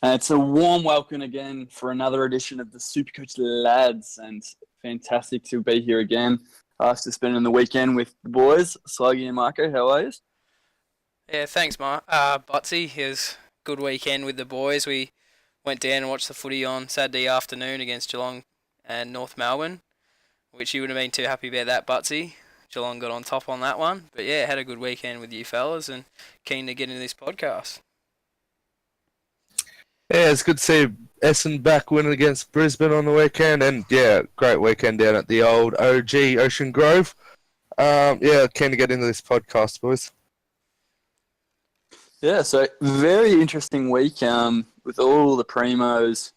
It's a warm welcome again for another edition of the SuperCoach lads, and fantastic to be here again after spending the weekend with the boys, Sluggy and Marco. How are you? Yeah, thanks, Mark. Butsy, it was a good weekend with the boys. We went down and watched the footy on Saturday afternoon against Geelong and North Melbourne, which you wouldn't have been too happy about that, Butsy. Geelong got on top on that one. But yeah, had a good weekend with you fellas and keen to get into this podcast. Yeah, it's good to see Essendon back winning against Brisbane on the weekend, and yeah, great weekend down at the old OG Ocean Grove. Yeah, keen to get into this podcast, boys. Yeah, so very interesting week with all the primos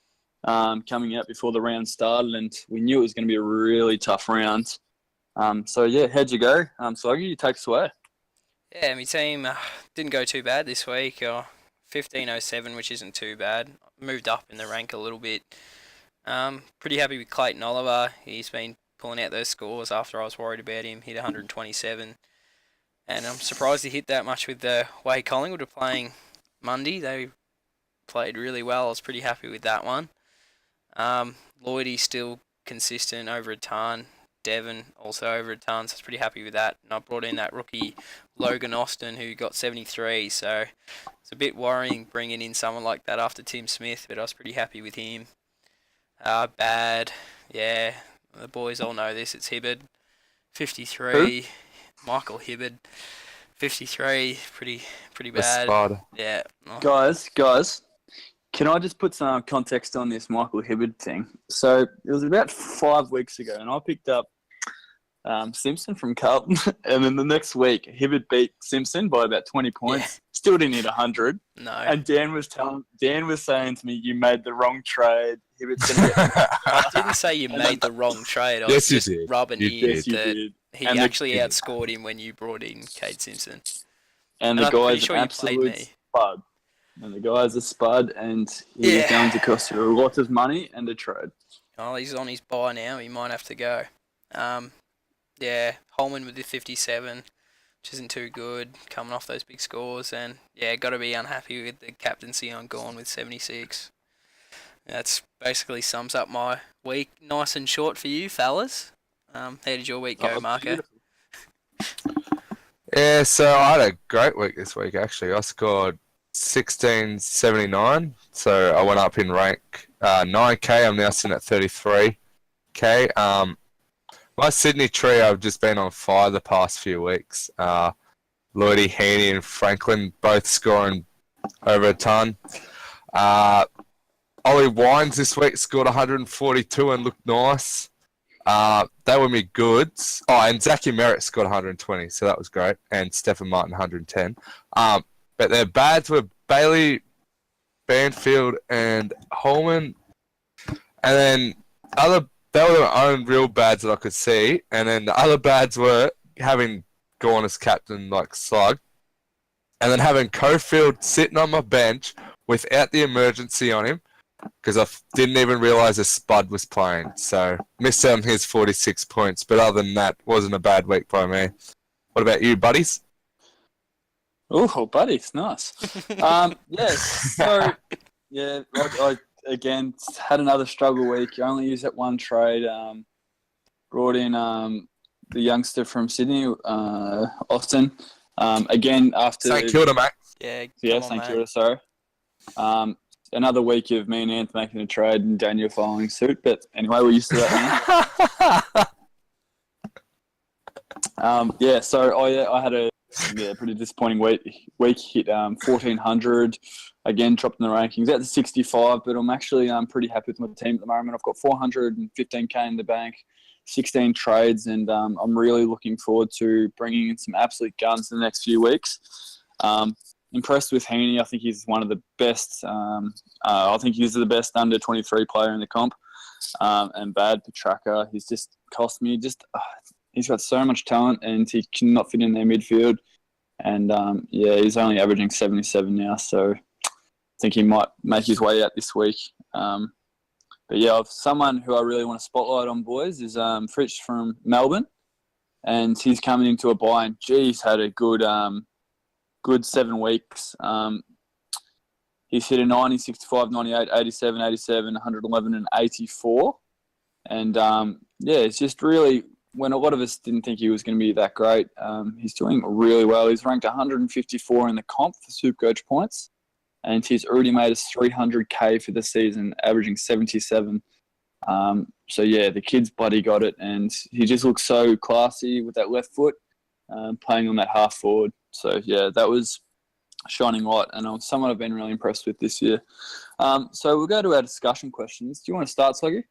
coming out before the round started, and we knew it was going to be a really tough round. So yeah, how'd you go? Sluggy, you take us away. Yeah, my team didn't go too bad this week. 1507, which isn't too bad. Moved up in the rank a little bit. Pretty happy with Clayton Oliver. He's been pulling out those scores after I was worried about him. Hit 127. And I'm surprised he hit that much with the way Collingwood were playing Monday. They played really well. I was pretty happy with that one. Lloydie's still consistent over a ton. Devon also over a ton, so I was pretty happy with that. And I brought in that rookie Logan Austin who got 73, so it's a bit worrying bringing in someone like that after Tim Smith, but I was pretty happy with him. Bad, yeah, the boys all know this. It's Hibbard, 53. Who? Michael Hibbard, 53. Pretty The bad. Spider. Yeah. Guys, can I just put some context on this Michael Hibbard thing? So it was about 5 weeks ago, and I picked up Simpson from Carlton, and then the next week Hibbard beat Simpson by about 20 points. Yeah. Still didn't hit 100. No. And Dan was saying to me, "You made the wrong trade. Hibbard's gonna get." I didn't say you made the wrong trade. I Yes, was you just did. rubbing You in did. Yes, you that did. he And actually the- outscored him when you brought in Cade Simpson. And And the I'm pretty guy's sure an you played absolute me. spud. And the guy's a spud, and he's Yeah. going to cost you a lot of money and a trade. Oh, he's on his bye now. He might have to go. Yeah, Holman with the 57, which isn't too good, coming off those big scores. And yeah, got to be unhappy with the captaincy on Gorn with 76. That's basically sums up my week. Nice and short for you, fellas. How did your week go, Oh, Marco? beautiful. Yeah, so I had a great week this week, actually. I scored 1679, so I went up in rank 9k. I'm now sitting at 33k. My Sydney trio have just been on fire the past few weeks. Lloydie, Heaney, and Franklin both scoring over a ton. Ollie Wines this week scored 142 and looked nice. They were me goods. Oh, and Zachy Merritt scored 120, so that was great. And Stephen Martin 110. But their bads were Bailey, Banfield, and Holman. And then they were their own real bads that I could see. And then the other bads were having Gorn as captain like Slug. And then having Cofield sitting on my bench without the emergency on him, because I didn't even realise a spud was playing. So missed out on his 46 points. But other than that, wasn't a bad week by me. What about you, buddies? Oh, buddy, it's nice. Yes. So, yeah, I again had another struggle week. I only used that one trade. Brought in the youngster from Sydney, Austin. Again after. St Kilda, mate. Yeah, Yeah, come on, St mate. Kilda. Sorry. Another week of me and Anth making a trade and Daniel following suit. But anyway, we're used to that now. Yeah. So I had a pretty disappointing week. Hit 1400. Again, dropped in the rankings out to 65, but I'm actually pretty happy with my team at the moment. I've got 415k in the bank, 16 trades, and I'm really looking forward to bringing in some absolute guns in the next few weeks. Impressed with Heaney. I think he's one of the best. I think he's the best under 23 player in the comp. And bad Petraka. He's just cost me. He's got so much talent, and he cannot fit in their midfield. And yeah, he's only averaging 77 now, so I think he might make his way out this week. But yeah, someone who I really want to spotlight on, boys, is Fritz from Melbourne, and he's coming into a bye. And he's had a good 7 weeks. He's hit a 90, 65, 98, 87, 87, 111, and 84. And, it's just really, when a lot of us didn't think he was going to be that great, he's doing really well. He's ranked 154 in the comp for SuperCoach points, and he's already made us 300K for the season, averaging 77. The kid's bloody got it, and he just looks so classy with that left foot, playing on that half forward. So, that was shining light, and someone I've been really impressed with this year. So we'll go to our discussion questions. Do you want to start, Sluggy?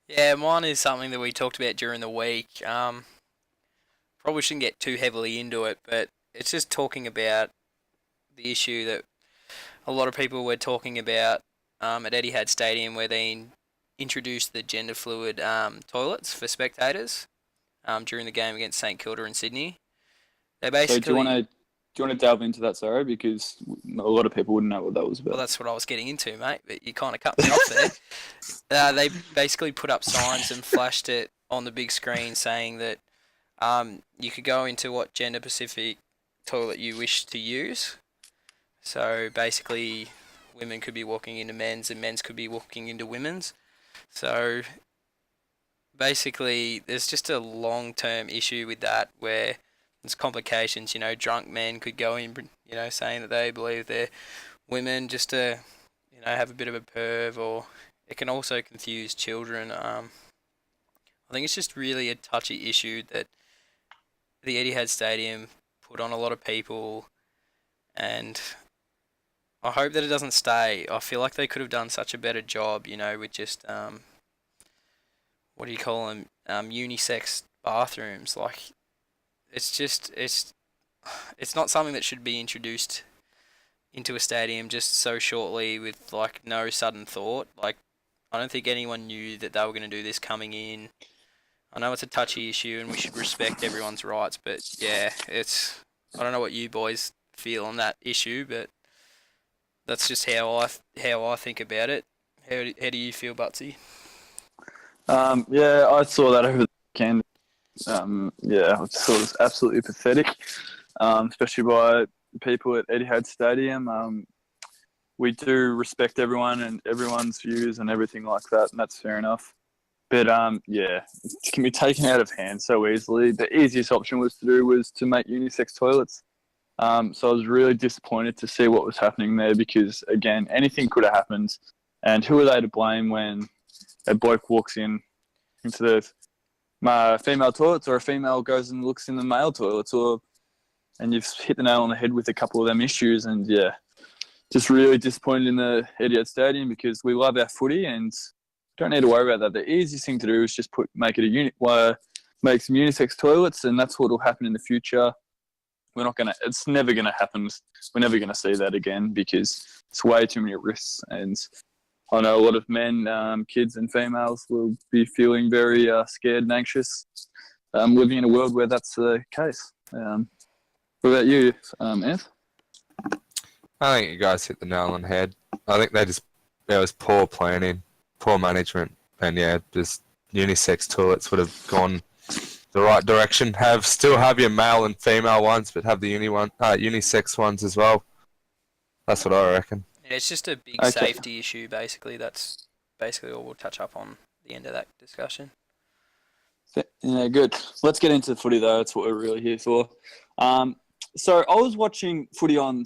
Yeah, mine is something that we talked about during the week. Probably shouldn't get too heavily into it, but it's just talking about the issue that a lot of people were talking about at Etihad Stadium, where they introduced the gender fluid toilets for spectators during the game against St Kilda in Sydney. They basically. So do you want to delve into that, sorry, because a lot of people wouldn't know what that was about. Well, that's what I was getting into, mate, but you kind of cut me off there. They basically put up signs and flashed it on the big screen saying that you could go into what gender-specific toilet you wish to use. So basically, women could be walking into men's and men's could be walking into women's. So basically, there's just a long-term issue with that where there's complications. Drunk men could go in, saying that they believe they're women just to, have a bit of a perv, or it can also confuse children. I think it's just really a touchy issue that the Etihad Stadium put on a lot of people, and I hope that it doesn't stay. I feel like they could have done such a better job, with just, what do you call them, unisex bathrooms. Like, it's not something that should be introduced into a stadium just so shortly with, like, no sudden thought. Like, I don't think anyone knew that they were going to do this coming in. I know it's a touchy issue and we should respect everyone's rights, but yeah, I don't know what you boys feel on that issue, but that's just how I think about it. How do you feel, Butsy? I saw that over the weekend. I thought it was absolutely pathetic, especially by people at Etihad Stadium. We do respect everyone and everyone's views and everything like that, and that's fair enough. But it can be taken out of hand so easily. The easiest option was to make unisex toilets. So I was really disappointed to see what was happening there because, again, anything could have happened. And who are they to blame when a bloke walks into the female toilets, or a female goes and looks in the male toilets, and you've hit the nail on the head with a couple of them issues. And just really disappointed in the Etihad Stadium because we love our footy and don't need to worry about that. The easiest thing to do is just make some unisex toilets, and that's what will happen in the future. It's never gonna happen. We're never gonna see that again because it's way too many risks. And I know a lot of men, kids and females will be feeling very scared and anxious living in a world where that's the case. What about you, Anth? I think you guys hit the nail on the head. I think there was poor planning, poor management, and just unisex toilets would have gone the right direction. Still have your male and female ones, but have the unisex ones as well. That's what I reckon. It's just a big safety issue, basically. That's basically all we'll touch up on at the end of that discussion. Yeah, good. Let's get into the footy, though. That's what we're really here for. So I was watching footy on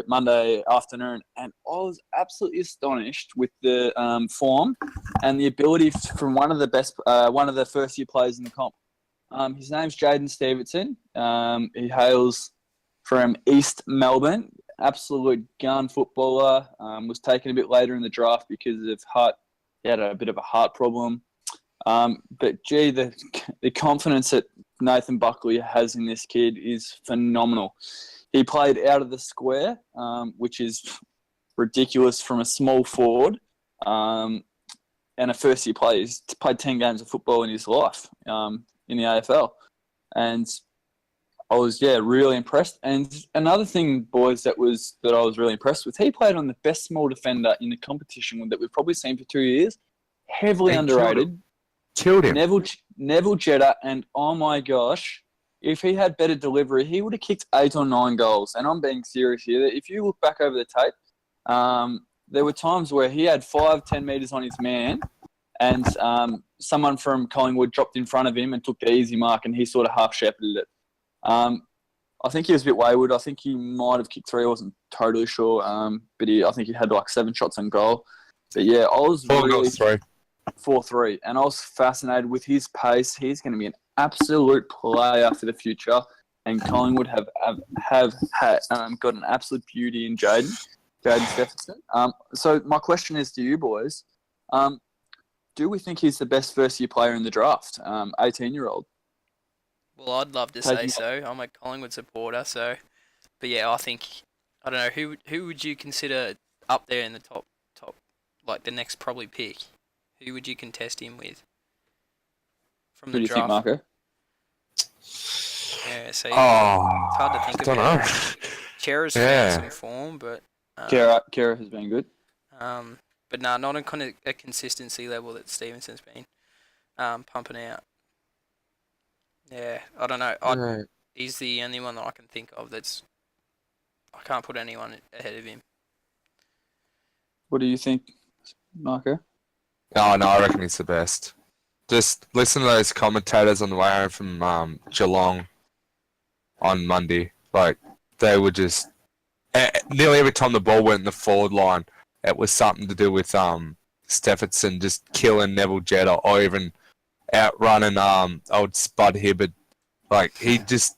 Monday afternoon, and I was absolutely astonished with the form and the ability from one of the first-year players in the comp. His name's Jaden Stevenson. He hails from East Melbourne. Absolute gun footballer. Was taken a bit later in the draft because of heart. He had a bit of a heart problem. But gee, the confidence that Nathan Buckley has in this kid is phenomenal. He played out of the square, which is ridiculous from a small forward, and a first-year player. He's played 10 games of football in his life in the AFL. And I was, really impressed. And another thing, boys, that I was really impressed with, he played on the best small defender in the competition that we've probably seen for 2 years. Heavily underrated. Killed him. Neville Jetta, and oh my gosh, if he had better delivery, he would have kicked 8 or 9 goals. And I'm being serious here. If you look back over the tape, there were times where he had 5-10 metres on his man, and someone from Collingwood dropped in front of him and took the easy mark, and he sort of half-shepherded it. I think he was a bit wayward. I think he might have kicked 3. I wasn't totally sure. But I think he had like 7 shots on goal. But yeah, I was 4 really goals, 3. 4-3, and I was fascinated with his pace. He's going to be an absolute player for the future, and Collingwood have got an absolute beauty in Jaden Stephenson. So my question is to you boys, do we think he's the best first-year player in the draft, 18-year-old? Well, I'd love to say so. I'm a Collingwood supporter, so... But yeah, I don't know, who would you consider up there in the top, like the next probably pick? Who would you contest him with from the draft? Who do you think, Marco? Yeah, so it's hard to think I about. don't know. Chera's found some form, but... Kera has been good. But not on kind of a consistency level that Stevenson's been pumping out. Yeah, I don't know. He's the only one that I can think of that's... I can't put anyone ahead of him. What do you think, Marco? Oh, no, I reckon he's the best. Just listen to those commentators on the way home from Geelong on Monday. Like, they were just... nearly every time the ball went in the forward line, it was something to do with Stephenson just killing Neville Jetta or even outrunning old Spud Hibbard. Like, he just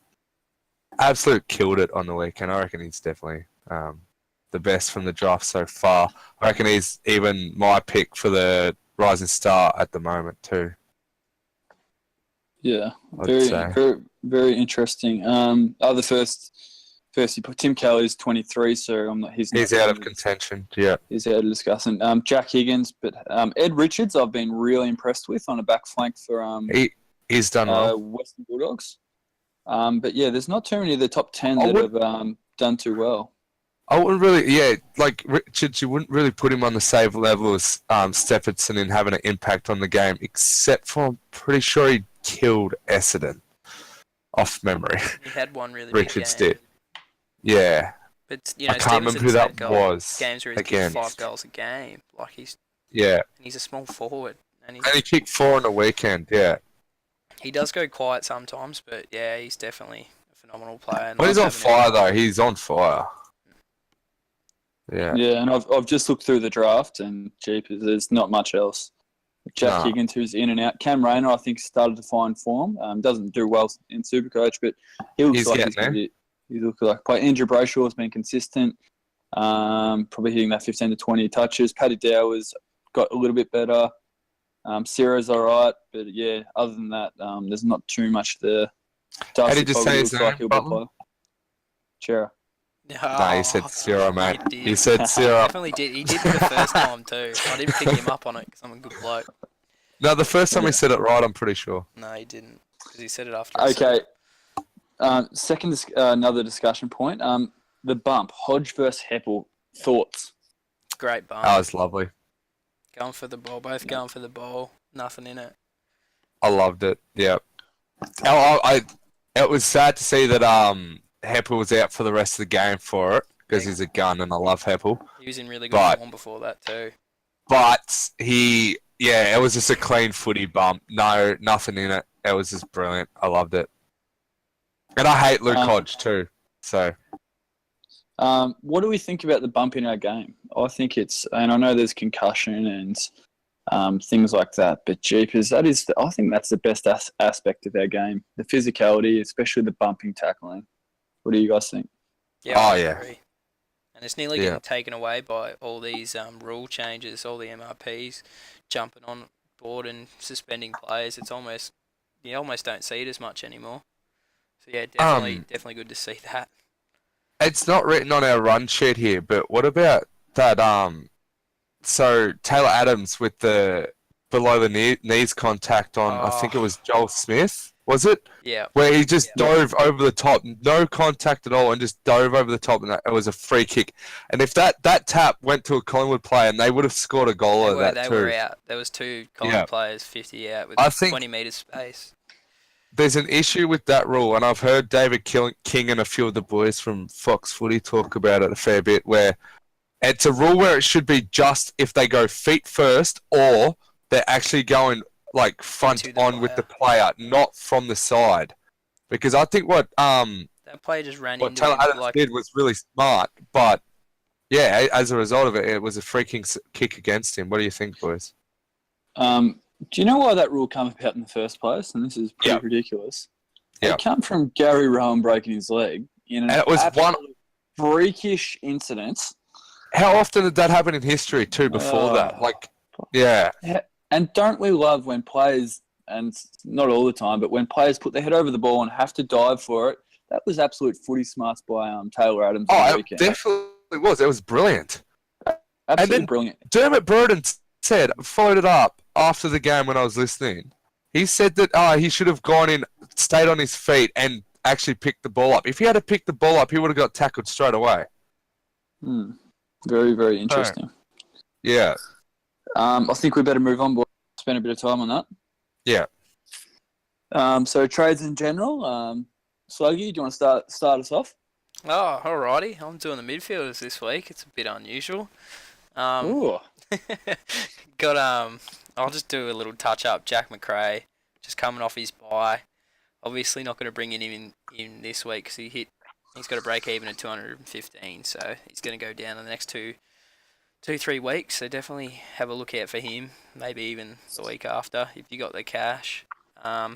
absolute killed it on the weekend. I reckon he's definitely the best from the draft so far. I reckon he's even my pick for the Rising Star at the moment too. Yeah, very interesting. The first you put Tim Kelly's 23, so he's out of contention. Yeah, he's out of discussion. Jack Higgins, but Ed Richards, I've been really impressed with on a back flank for he's done well. Western Bulldogs. But yeah, there's not too many of the top 10 that have done too well. I wouldn't really, like Richards, you wouldn't really put him on the same level as Stephenson in having an impact on the game, except for I'm pretty sure he killed Essendon off memory. He had one really Richards big game. did. Yeah. But, you know, I can't remember who that was. Games where he's kicked 5 goals a game. Like he's a small forward. And he kicked 4 on the weekend, yeah. He does go quiet sometimes, but yeah, he's definitely a phenomenal player. When he's on fire, though, he's on fire. Yeah. Yeah, and I've just looked through the draft, and jeepers, there's not much else. Jack Higgins, who's in and out. Cam Rayner, I think, started to find form. Doesn't do well in Supercoach, but he looks like he's going to be... He looks like play. Andrew Brayshaw has been consistent, probably hitting that 15 to 20 touches. Paddy Dow has got a little bit better. Ciro's all right, but yeah, other than that, there's not too much there. How did you say his name, Butler? Chera. No, he said Ciro, mate. He said Ciro. Definitely did. He did for the first time too. I didn't pick him up on it because I'm a good bloke. No, the first time he said it right, I'm pretty sure. No, he didn't because he said it after. Okay. Second, another discussion point. The bump, Hodge versus Heppel. Thoughts? Great bump. That was lovely. Going for the ball, both going for the ball. Nothing in it. I loved it. Yeah. It was sad to see that Heppel was out for the rest of the game for it because he's a gun and I love Heppel. He was in really good form before that too. But it was just a clean footy bump. No, nothing in it. It was just brilliant. I loved it. And I hate Luke Hodge too. So, what do we think about the bump in our game? I think and I know there's concussion and things like that, but jeepers, I think that's the best aspect of our game. The physicality, especially the bumping tackling. What do you guys think? Yeah, I agree. And it's nearly getting taken away by all these rule changes, all the MRPs jumping on board and suspending players. It's almost, you almost don't see it as much anymore. So yeah, definitely good to see that. It's not written on our run sheet here, but what about that? So Taylor Adams with the below the knees contact on, I think it was Joel Smith, was it? Yeah. Where he just dove over the top, no contact at all, and just dove over the top, and it was a free kick. And if that tap went to a Collingwood player, and they would have scored a goal out of that too. They were out. There was 2 Collingwood players 50 out with 20 metres space. there's an issue with that rule, and I've heard David King and a few of the boys from Fox Footy talk about it a fair bit, where it's a rule where it should be just if they go feet first or they're actually going like front on with the player, not from the side. Because I think what that player just ran into Taylor him. Adams did was really smart, but yeah, as a result of it, it was a free kick against him. What do you think, boys? Do you know why that rule came about in the first place? And this is pretty ridiculous. It came from Gary Rowan breaking his leg in an absolute freakish incident. How often did that happen in history too? Before that, And don't we love when players, and not all the time, but when players put their head over the ball and have to dive for it? That was absolute footy smarts by Taylor Adams. Oh, it definitely was. It was brilliant. Absolutely brilliant. Dermot Burden said, followed it up after the game when I was listening. He said that he should have gone in, stayed on his feet, and actually picked the ball up. If he had to pick the ball up, he would have got tackled straight away. Very, very interesting. Yeah. I think we better move on, boys. Spend a bit of time on that. Yeah. So trades in general. Sluggy, do you want to start us off? Oh, alrighty. I'm doing the midfielders this week. It's a bit unusual. Ooh. I'll just do a little touch up. Jack McRae, just coming off his bye. Obviously not going to bring him in this week because he's got a break even at 215, so he's going to go down in the next 2-3 weeks. So definitely have a look out for him. Maybe even the week after if you got the cash. Yeah,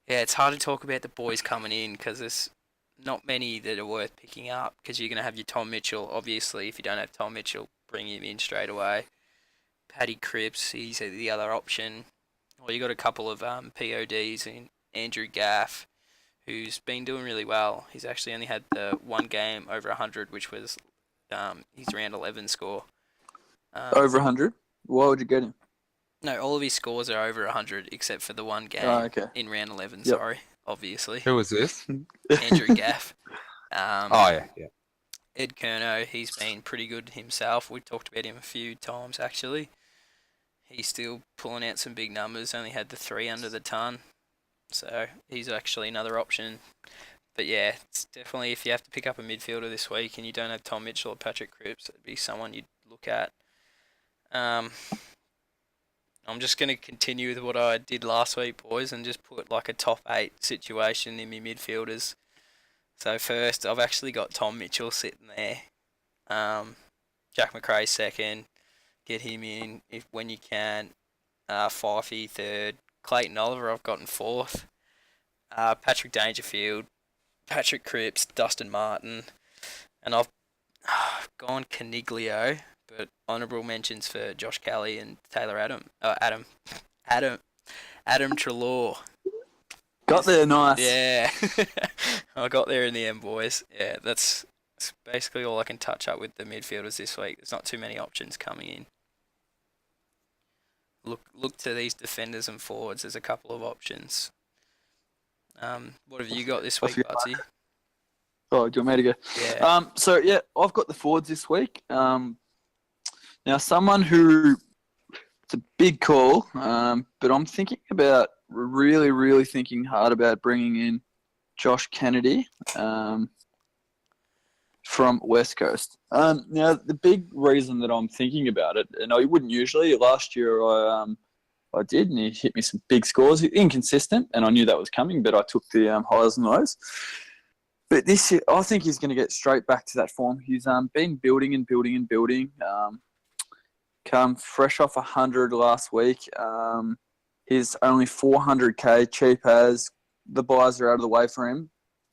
it's hard to talk about the boys coming in because there's not many that are worth picking up because you're going to have your Tom Mitchell. Obviously, if you don't have Tom Mitchell, bring him in straight away. Paddy Cripps, he's the other option. Well, you got a couple of PODs in Andrew Gaff, who's been doing really well. He's actually only had the one game over 100, which was his round 11 score. Over 100? Why would you get him? No, all of his scores are over 100 except for the one game in round 11, sorry, obviously. Who was this? Andrew Gaff. Yeah. Ed Kerno, he's been pretty good himself. We talked about him a few times, actually. He's still pulling out some big numbers, only had the 3 under the ton. So he's actually another option. But yeah, it's definitely, if you have to pick up a midfielder this week and you don't have Tom Mitchell or Patrick Cripps, it'd be someone you'd look at. I'm just going to continue with what I did last week, boys, and just put like a top 8 situation in my midfielders. So first, I've actually got Tom Mitchell sitting there. Jack McRae second. Get him in when you can. Fifey third. Clayton Oliver I've got in fourth. Patrick Dangerfield. Patrick Cripps. Dustin Martin. And I've gone Caniglio, but honourable mentions for Josh Kelly and Taylor Adam Treloar. Got there nice. Yeah. I got there in the end, boys. Yeah, that's basically all I can touch up with the midfielders this week. There's not too many options coming in. Look to these defenders and forwards. There's a couple of options. What have you got this week, Budsy? Oh, do you want me to go? Yeah. So, yeah, I've got the forwards this week. Now, someone who, it's a big call, but I'm thinking about, really thinking hard about bringing in Josh Kennedy from West Coast. Now, the big reason that I'm thinking about it, and I wouldn't usually, last year I did, and he hit me some big scores. Inconsistent, and I knew that was coming, but I took the highs and lows. But this year, I think he's going to get straight back to that form. He's been building and building. Come fresh off 100 last week. He's only 400k, cheap as. The buys are out of the way for him.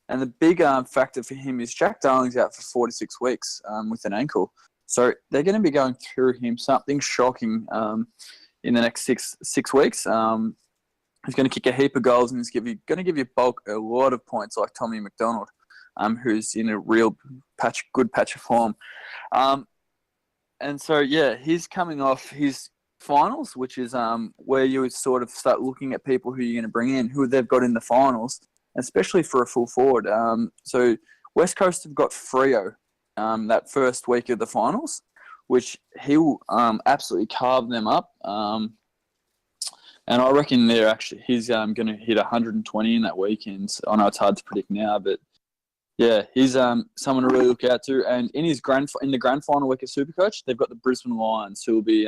And the big factor for him is Jack Darling's out for 46 weeks with an ankle. So they're going to be going through him something shocking in the next six weeks. He's going to kick a heap of goals and he's going to give you bulk a lot of points like Tommy McDonald, who's in a real good patch of form. And so, yeah, he's coming off his finals, which is where you would sort of start looking at people who you're going to bring in, who they've got in the finals, especially for a full forward. So West Coast have got Freo that first week of the finals, which he will absolutely carve them up. And I reckon he's going to hit 120 in that weekend. I know it's hard to predict now, but yeah, he's someone to really look out to. And in the grand final week of SuperCoach, they've got the Brisbane Lions, who'll be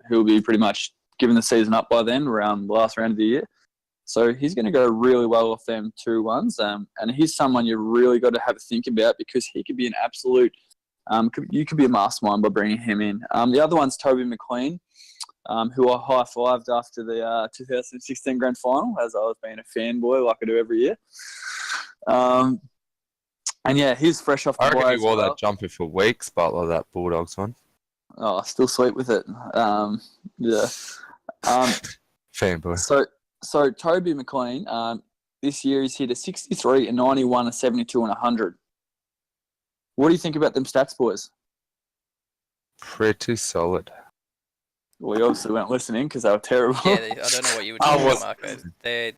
pretty much giving the season up by then, around the last round of the year. So he's going to go really well off them 2-1s. And he's someone you really got to have a think about, because he could be an absolute. You could be a mastermind by bringing him in. The other one's Toby McLean, who I high-fived after the 2016 grand final, as I was being a fanboy like I do every year. And yeah, he's fresh off the I reckon bye he as wore well. that jumper for weeks, but like that Bulldogs one. Oh, still sweet with it. Yeah. Fanboy. So Toby McLean, this year he's hit a 63, a 91, a 72, and 100. What do you think about them stats, boys? Pretty solid. Well, you obviously weren't listening because they were terrible. Yeah, I don't know what you were talking about, Marco. Their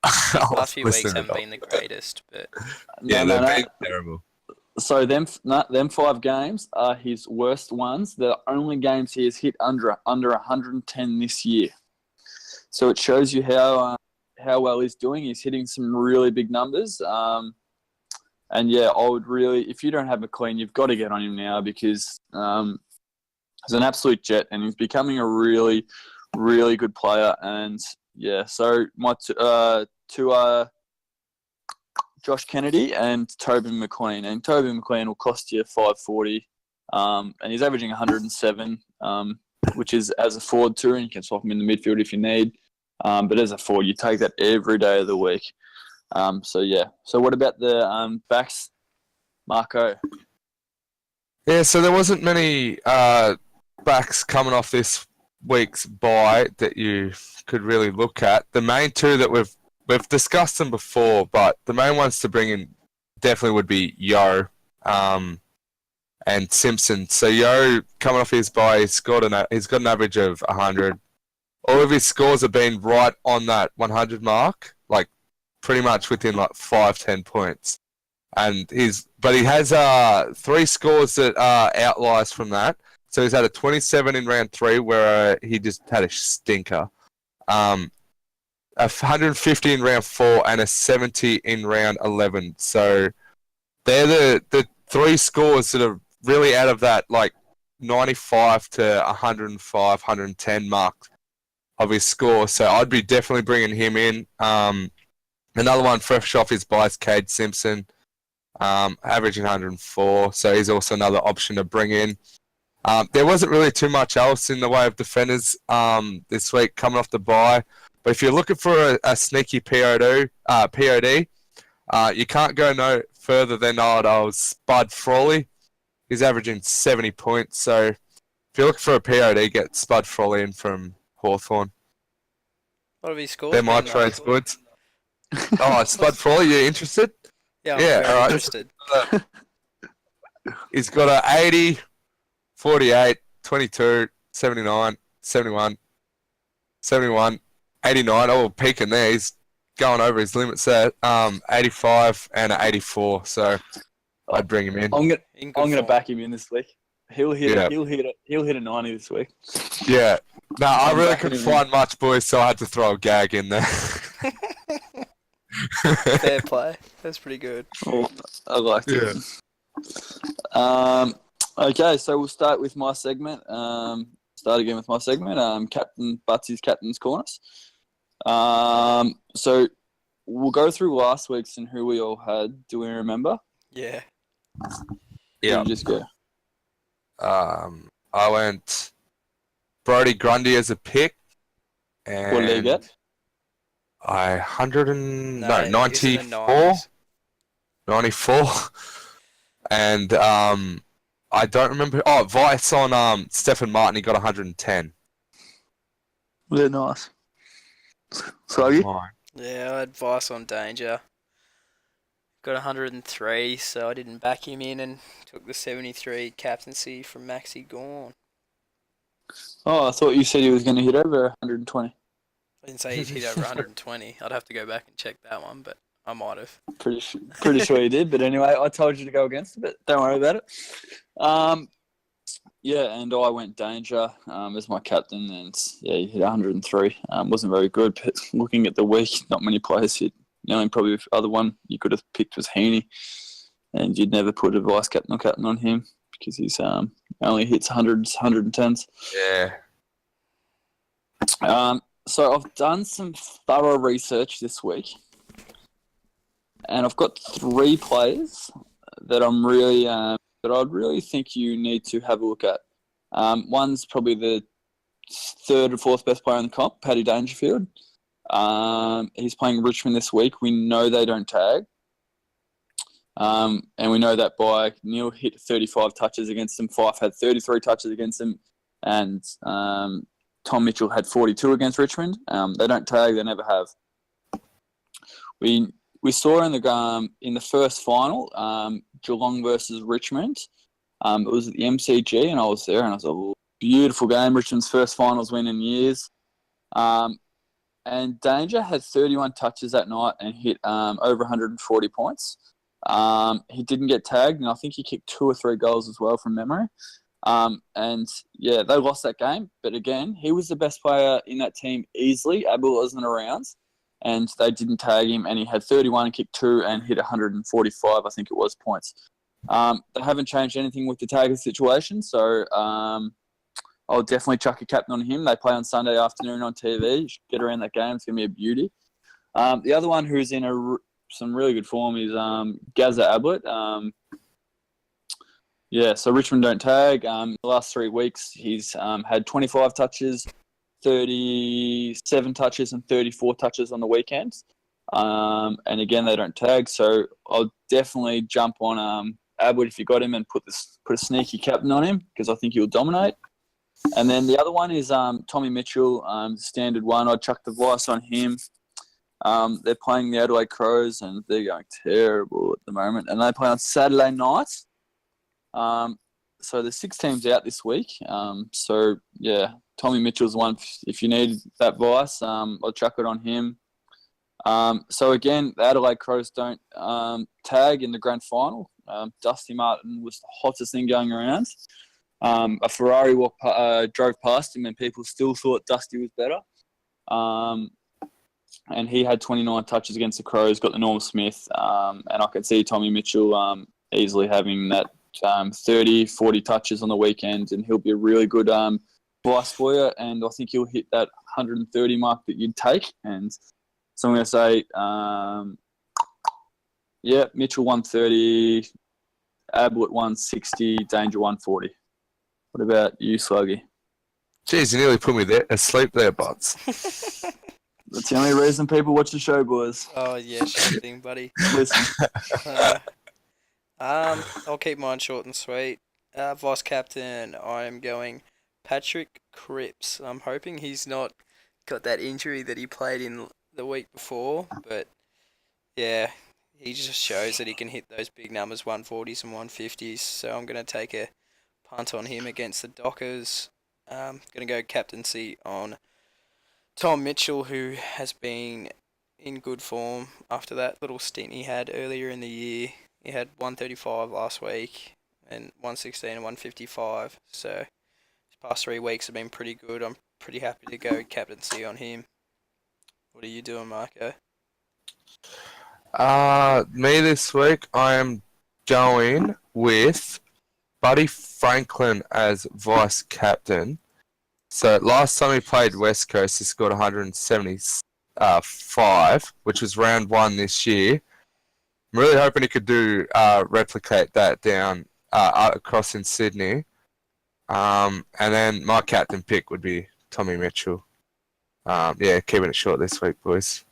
last few weeks haven't been the greatest, but they've been terrible. So them 5 games are his worst ones. The only games he has hit under 110 this year. So it shows you how well he's doing. He's hitting some really big numbers. And yeah, I would really, if you don't have McLean, you've got to get on him now, because he's an absolute jet and he's becoming a really, really good player. And yeah, so my two Josh Kennedy and Toby McLean. And Toby McLean will cost you $540, and he's averaging 107, which is as a forward too, and you can swap him in the midfield if you need. But as a forward, you take that every day of the week. So yeah. So what about the backs, Marco? Yeah, so there wasn't many backs coming off this week's bye that you could really look at. The main two that we've discussed them before, but the main ones to bring in definitely would be Yo and Simpson. So Yo, coming off his bye, he's got an average of 100. All of his scores have been right on that 100 mark, like pretty much within like 5-10 points. And he has 3 scores that are outliers from that. So he's had a 27 in round 3 where he just had a stinker. A 150 in round 4 and a 70 in round 11. So they're the 3 scores that are really out of that like 95 to 105, 110 mark of his score. So I'd be definitely bringing him in. Another one fresh off his bye is Cade Simpson, averaging 104. So he's also another option to bring in. There wasn't really too much else in the way of defenders this week coming off the bye. But if you're looking for a sneaky POD, you can't go no further than old Spud Frawley. He's averaging 70 points. So if you're looking for a POD, get Spud Frawley in from Hawthorn. what have he scored? They're my trade spuds. Oh, Spud Frawley, you interested? Yeah, I'm very all right. interested. He's got a 80, 48, 22, 79, 71, 71, 89. Oh, peaking there. He's going over his limits there. 85 and an 84. So I'd bring him in. I'm gonna back him in this week. He'll hit a 90 this week. Yeah. No, I really couldn't find much, boys, so I had to throw a gag in there. Fair play. That's pretty good. Oh, I liked it. Okay, so we'll start with my segment. Captain Butsy's Captain's Corners. So we'll go through last week's and who we all had. Do we remember? Yeah. Yeah. Just go. I went Brody Grundy as a pick. And What did he get? 94. 94. And I don't remember. Oh, Vice on Stephen Martin, he got 110. Yeah, nice. Sluggy? Yeah, I had Vice on Danger. Got 103, so I didn't back him in and took the 73 captaincy from Maxi Gorn. Oh, I thought you said he was going to hit over 120. I didn't say he'd hit over 120. I'd have to go back and check that one, but I might have. Pretty sure you did, but anyway, I told you to go against it, but don't worry about it. Yeah, and I went Danger as my captain, and yeah, he hit 103. Wasn't very good, but looking at the week, not many players hit. The only probably other one you could have picked was Heaney, and you'd never put a vice captain or captain on him because he's only hits 100s, 110s. Yeah. So I've done some thorough research this week, and I've got 3 players that I'm really that I'd really think you need to have a look at. One's probably the 3rd or 4th best player in the comp, Paddy Dangerfield. He's playing Richmond this week. We know they don't tag. And we know that by Neil hit 35 touches against them, Fife had 33 touches against them, and Tom Mitchell had 42 against Richmond. They don't tag, they never have. We saw in the first final, Geelong versus Richmond. It was at the MCG, and I was there, and it was a beautiful game. Richmond's first finals win in years. And Danger had 31 touches that night and hit over 140 points. He didn't get tagged, and I think he kicked 2 or 3 goals as well from memory. And yeah, they lost that game. But again, he was the best player in that team easily. Abel wasn't around, and they didn't tag him. And he had 31 and kicked 2 and hit 145, I think it was, points. They haven't changed anything with the tagger situation, so I'll definitely chuck a captain on him. They play on Sunday afternoon on TV. You should get around that game. It's going to be a beauty. The other one who's in some really good form is Gazza Ablett. So Richmond don't tag. The last 3 weeks, he's had 25 touches, 37 touches, and 34 touches on the weekends. And again, they don't tag. So I'll definitely jump on Ablett if you got him and put a sneaky captain on him because I think he'll dominate. And then the other one is Tommy Mitchell, standard one. I'd chuck the vice on him. They're playing the Adelaide Crows, and they're going terrible at the moment. And they play on Saturday night. So there's 6 teams out this week. So, yeah, Tommy Mitchell's one. If you need that vice, I'll chuck it on him. So, again, the Adelaide Crows don't tag in the grand final. Dusty Martin was the hottest thing going around. A Ferrari drove past him, and people still thought Dusty was better. And he had 29 touches against the Crows, got the Norm Smith, and I can see Tommy Mitchell easily having that 30, 40 touches on the weekend, and he'll be a really good vice for you, and I think he'll hit that 130 mark that you'd take. And so I'm going to say, Mitchell 130, Ablett 160, Danger 140. What about you, Sluggy? Jeez, you nearly put me there asleep there, Bots. That's the only reason people watch the show, boys. Oh, yeah, sure thing, buddy. Listen. I'll keep mine short and sweet. Vice captain, I'm going Patrick Cripps. I'm hoping he's not got that injury that he played in the week before, but yeah, he just shows that he can hit those big numbers, 140s and 150s, so I'm going to take a punt on him against the Dockers. Going to go captaincy on Tom Mitchell, who has been in good form after that little stint he had earlier in the year. He had 135 last week and 116 and 155. So his past 3 weeks have been pretty good. I'm pretty happy to go captaincy on him. What are you doing, Marco? Me this week, I am going with Buddy Franklin as vice captain. So last time he played West Coast, he scored 175, which was round 1 this year. I'm really hoping he could replicate that down across in Sydney. And then my captain pick would be Tommy Mitchell. Keeping it short this week, boys.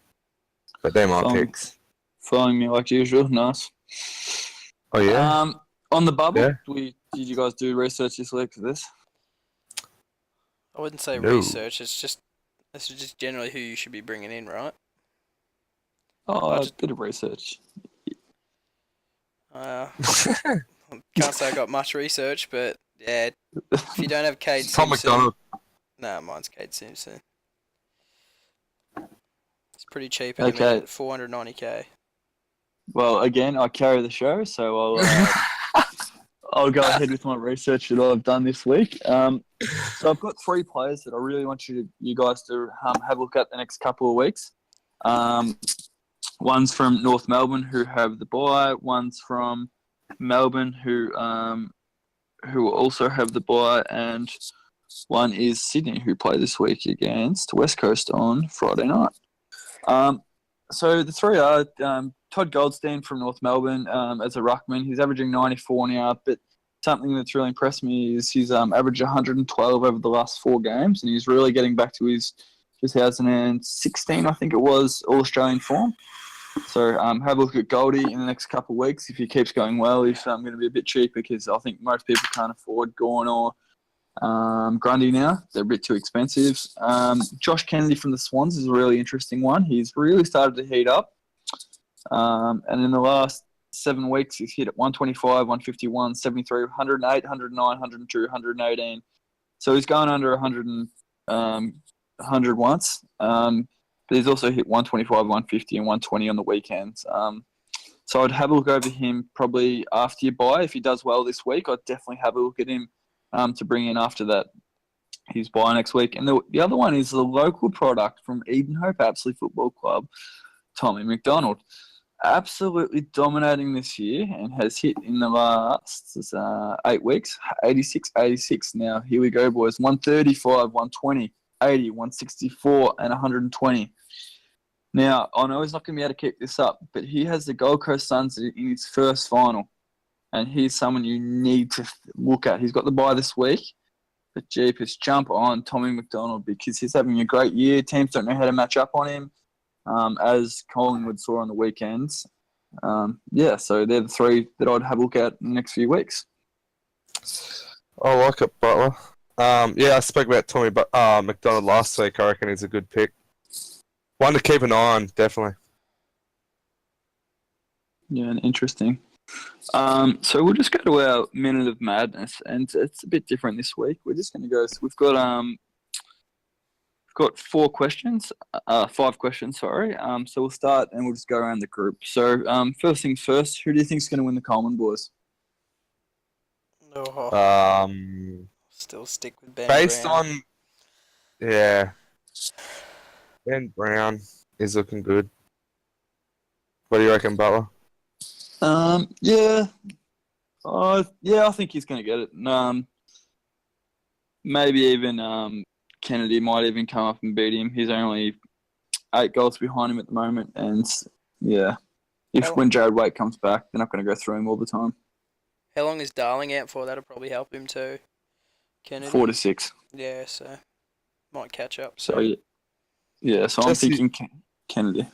But they're my picks. Following me like usual, nice. Oh yeah. On the bubble, Yeah. did you guys do research this week for this? I wouldn't say No. research. It's just generally who you should be bringing in, right? A bit of research. Can't say I got much research, but yeah, if you don't have Cade Tom Simpson, McDonald. no, mine's Cade Simpson. It's pretty cheap at the minute, 490k. Well, again, I carry the show, so I'll go ahead with my research that I've done this week. So I've got 3 players that I really want you guys to have a look at the next couple of weeks. One's from North Melbourne, who have the bye. One's from Melbourne, who also have the bye, and one is Sydney, who play this week against West Coast on Friday night. So the 3 are Todd Goldstein from North Melbourne as a ruckman. He's averaging 94 now, but something that's really impressed me is he's averaged 112 over the last 4 games, and he's really getting back to his 2016, I think it was, All-Australian form. So have a look at Goldie in the next couple of weeks if he keeps going well. If I'm going to be a bit cheap because I think most people can't afford Gawn or Grundy now. They're a bit too expensive. Josh Kennedy from the Swans is a really interesting one. He's really started to heat up. And in the last 7 weeks, he's hit at 125, 151, 73, 108, 109, 102, 118. So he's going under 100 once. But he's also hit 125, 150, and 120 on the weekends. So I'd have a look over him probably after your bye. If he does well this week, I'd definitely have a look at him to bring in after that his bye next week. And the other one is the local product from Edenhope Apsley Football Club, Tommy McDonald. Absolutely dominating this year and has hit in the last 8 weeks, 86. Now, here we go, boys. 135, 120, 80, 164, and 120. Now, I know he's not going to be able to keep this up, but he has the Gold Coast Suns in his first final, and he's someone you need to look at. He's got the bye this week, but jeepers, jump on Tommy McDonald because he's having a great year. Teams don't know how to match up on him, as Collingwood saw on the weekends. So they're the 3 that I'd have a look at in the next few weeks. I like it, Butler. I spoke about Tommy McDonald last week. I reckon he's a good pick. One to keep an eye on, definitely. Yeah, interesting. So we'll just go to our Minute of Madness, and it's a bit different this week. We're just going to go. So we've got 4 questions, 5 questions, sorry. So we'll start and we'll just go around the group. So first things first, who do you think is going to win the Coleman, boys? Still stick with Ben Based Brown. Ben Brown is looking good. What do you reckon, Butler? I think he's going to get it. Maybe even Kennedy might even come up and beat him. He's only 8 goals behind him at the moment, and when Jared Waite comes back, they're not going to go through him all the time. How long is Darling out for? That'll probably help him too. Kennedy. 4 to 6. Yeah, so might catch up. So I'm thinking Kennedy.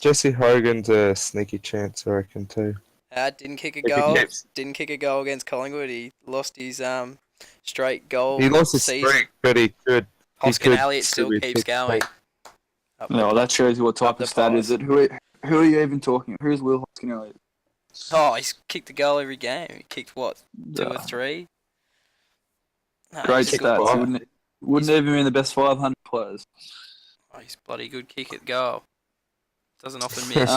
Jesse Hogan's a sneaky chance, I reckon, too. Didn't kick a goal. Didn't kick a goal against Collingwood. He lost his straight goal. He lost his streak, but he could. Hoskin Elliott still keeps going. No, that shows you what type of stat is it. Who are you even talking? Who's Will Hoskin Elliott? Oh, he's kicked a goal every game. He kicked 2 or 3. No, great stats. He wouldn't even be in the best 500 players. Oh, he's bloody good kick at goal. Doesn't often miss.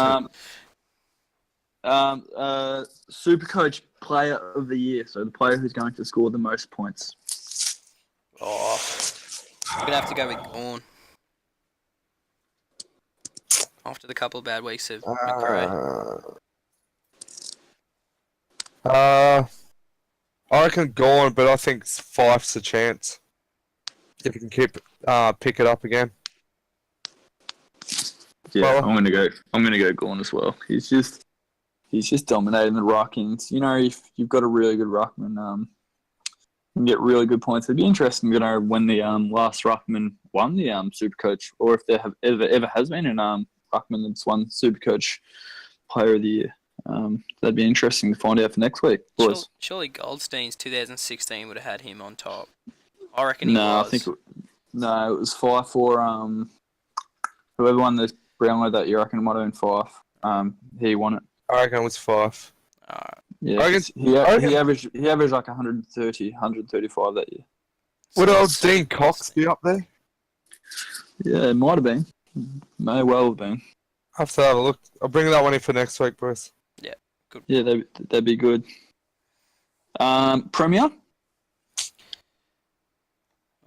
SuperCoach Player of the Year, so the player who's going to score the most points. Oh, I'm gonna have to go with Gawn. After the couple of bad weeks of McRae. I reckon Gawn, but I think Fife's a chance if he can pick it up again. Yeah, I'm gonna go Gawn as well. He's just dominating the ruckings. You know, if you've got a really good ruckman, you can get really good points. It'd be interesting to know when the last ruckman won the SuperCoach, or if there have ever has been an ruckman that's won SuperCoach Player of the Year. That'd be interesting to find out for next week, boys. Surely Goldstein's 2016 would have had him on top. I reckon he was. It was Fife or whoever won the Brownlow that year. I reckon it might have been Fife. He won it. I reckon it was Fife. Yeah, he averaged like 130, 135 that year. Would old Dean Cox be up there? Yeah, it might have been. May well have been. I have to have a look. I'll bring that one in for next week, boys. Yeah, good. Yeah, that'd be good. Premier.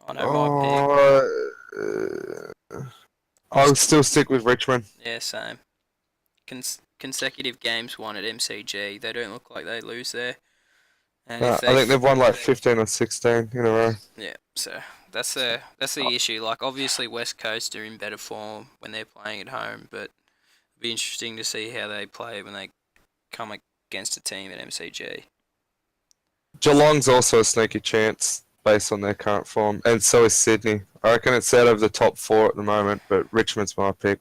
I know my I'll still stick with Richmond. pick. Yeah, same. Consecutive games won at MCG. They don't look like they lose there. And I think they've won like 15 or 16 in a row. Yeah, so that's the issue. Like, obviously West Coast are in better form when they're playing at home, but it'll be interesting to see how they play when they come against a team at MCG. Geelong's also a sneaky chance based on their current form, and so is Sydney. I reckon it's out of the top 4 at the moment, but Richmond's my pick.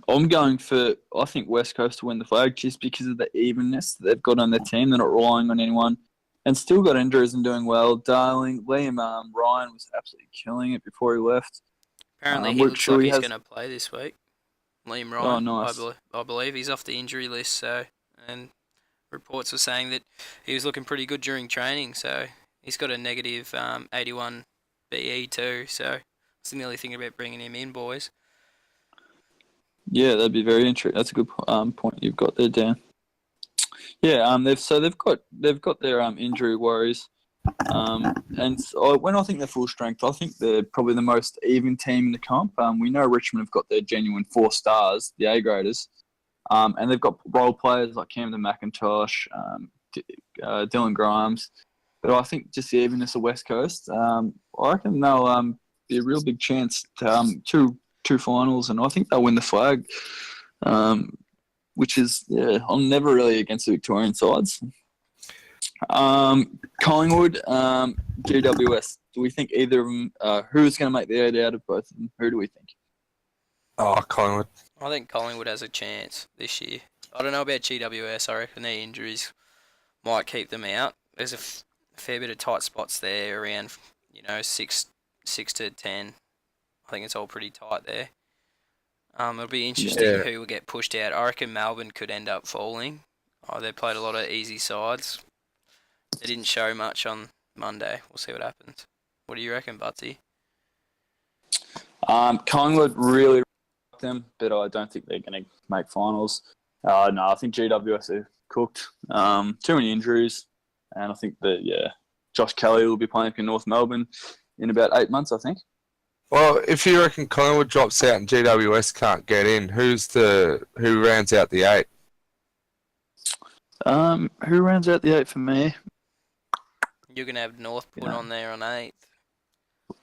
I'm going for, I think, West Coast to win the flag just because of the evenness that they've got on their team. They're not relying on anyone and still got injuries and doing well. Darling, Liam Ryan was absolutely killing it before he left. Apparently he looks like he's going to play this week. Liam Ryan, oh, nice. I believe he's off the injury list, so, and reports were saying that he was looking pretty good during training, so he's got a negative 81 BE too, so I was nearly thinking about bringing him in, boys. Yeah, that'd be very interesting. That's a good point you've got there, Dan. Yeah, they've got their injury worries, and when I think they're full strength, I think they're probably the most even team in the comp. We know Richmond have got their genuine 4 stars, the A graders, and they've got role players like Camden McIntosh, Dylan Grimes, but I think just the evenness of West Coast, I reckon they'll be a real big chance to two finals, and I think they'll win the flag, which is, I'm never really against the Victorian sides. Collingwood, GWS. Do we think either of them, who's going to make the 8 out of both of them? Who do we think? Oh, Collingwood. I think Collingwood has a chance this year. I don't know about GWS. I reckon their injuries might keep them out. There's a fair bit of tight spots there around, 6 to 10. I think it's all pretty tight there. It'll be interesting who will get pushed out. I reckon Melbourne could end up falling. They played a lot of easy sides. They didn't show much on Monday. We'll see what happens. What do you reckon, Butsy? Collingwood really like them, but I don't think they're going to make finals. No, I think GWS are cooked. Too many injuries, and I think that Josh Kelly will be playing for North Melbourne in about 8 months, I think. Well, if you reckon Collingwood drops out and GWS can't get in, who rounds out the 8? Who rounds out the 8 for me? You're going to have North put on there on 8th.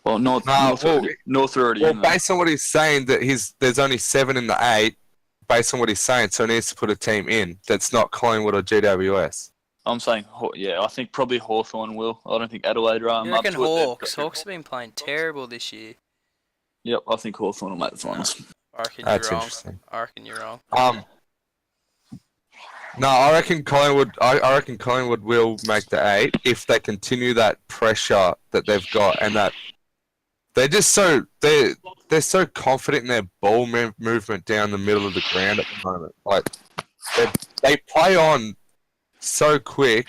Well, North already. Well, based on what he's saying, that there's only 7 in the 8. Based on what he's saying, so he needs to put a team in that's not Collingwood or GWS. I'm saying, I think probably Hawthorn will. I don't think Adelaide are. You reckon Hawks? Hawks have been playing terrible this year. Yep, I think Hawthorn will make the finals. I reckon That's you're wrong. interesting. I reckon you're wrong. No, I reckon Collingwood. I reckon Collingwood will make the 8 if they continue that pressure that they've got, and that they're just they're so confident in their ball movement down the middle of the ground at the moment. Like they play on so quick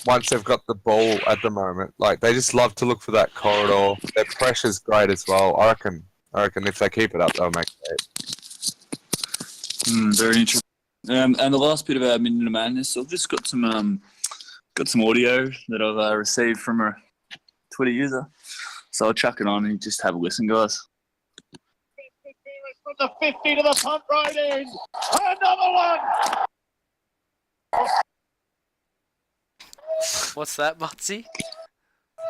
once they've got the ball at the moment. Like they just love to look for that corridor. Their pressure's great as well. I reckon if they keep it up, they'll make the 8. Very interesting. And the last bit of our Minute of Madness, I've just got some audio that I've received from a Twitter user. So I'll chuck it on and just have a listen, guys. From the 50 to the punt right in. Another one. What's that, Butsy?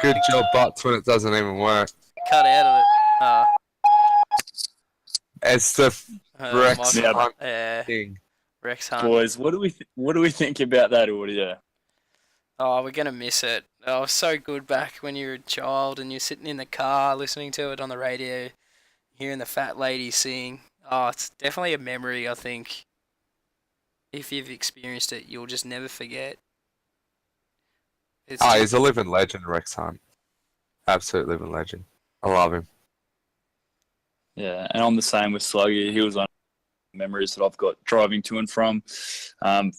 Good job, Butts, when it doesn't even work. Cut out of it. It's the Rex Hunt thing. Rex Hunt. Boys, what do we think about that audio? Oh, we're gonna miss it. Oh, it was so good back when you were a child and you're sitting in the car listening to it on the radio, hearing the fat lady sing. Oh, it's definitely a memory, I think. If you've experienced it, you'll just never forget. He's a living legend, Rex Hunt. Absolute living legend. I love him. Yeah, and I'm the same with Sluggy. He was one of the memories that I've got driving to and from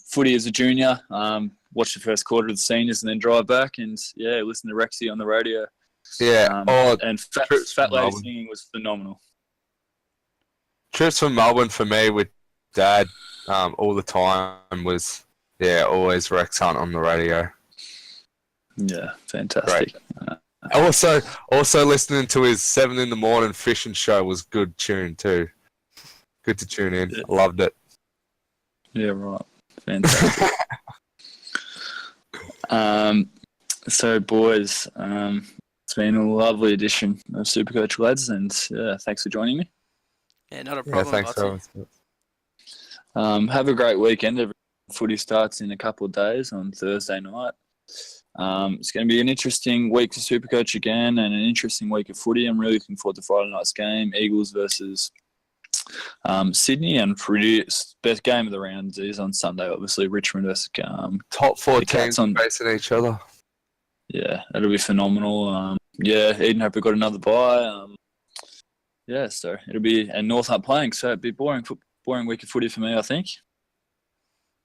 footy as a junior. Watch the first quarter of the seniors and then drive back and listen to Rexy on the radio. Yeah, and Fat Lady singing was phenomenal. Trips from Melbourne for me with Dad all the time was Yeah, always Rex Hunt on the radio. Yeah, fantastic. Also listening to his 7 in the morning fishing show was good tune too. Good to tune in. Yeah. I loved it. Yeah, right. Fantastic. So, boys, it's been a lovely edition of SuperCoach lads, and thanks for joining me. Yeah, not a Yeah, problem. thanks, Botsy. Have a great weekend. Footy starts in a couple of days on Thursday night. It's going to be an interesting week for SuperCoach again, and an interesting week of footy. I'm really looking forward to Friday night's game, Eagles versus Sydney, and best game of the round is on Sunday. Obviously, Richmond versus Top 4 the Cats teams facing each other. Yeah, it'll be phenomenal. Eden Hope have got another bye. So it'll be, and North aren't playing, so it'll be boring week of footy for me, I think.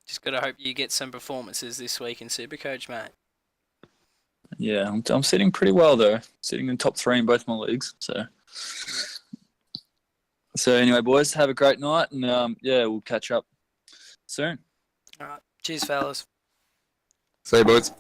Just got to hope you get some performances this week in SuperCoach, mate. Yeah, I'm sitting pretty well though. Sitting in top 3 in both my leagues. So anyway, boys, have a great night, and we'll catch up soon. All right. Cheers, fellas. See you, boys.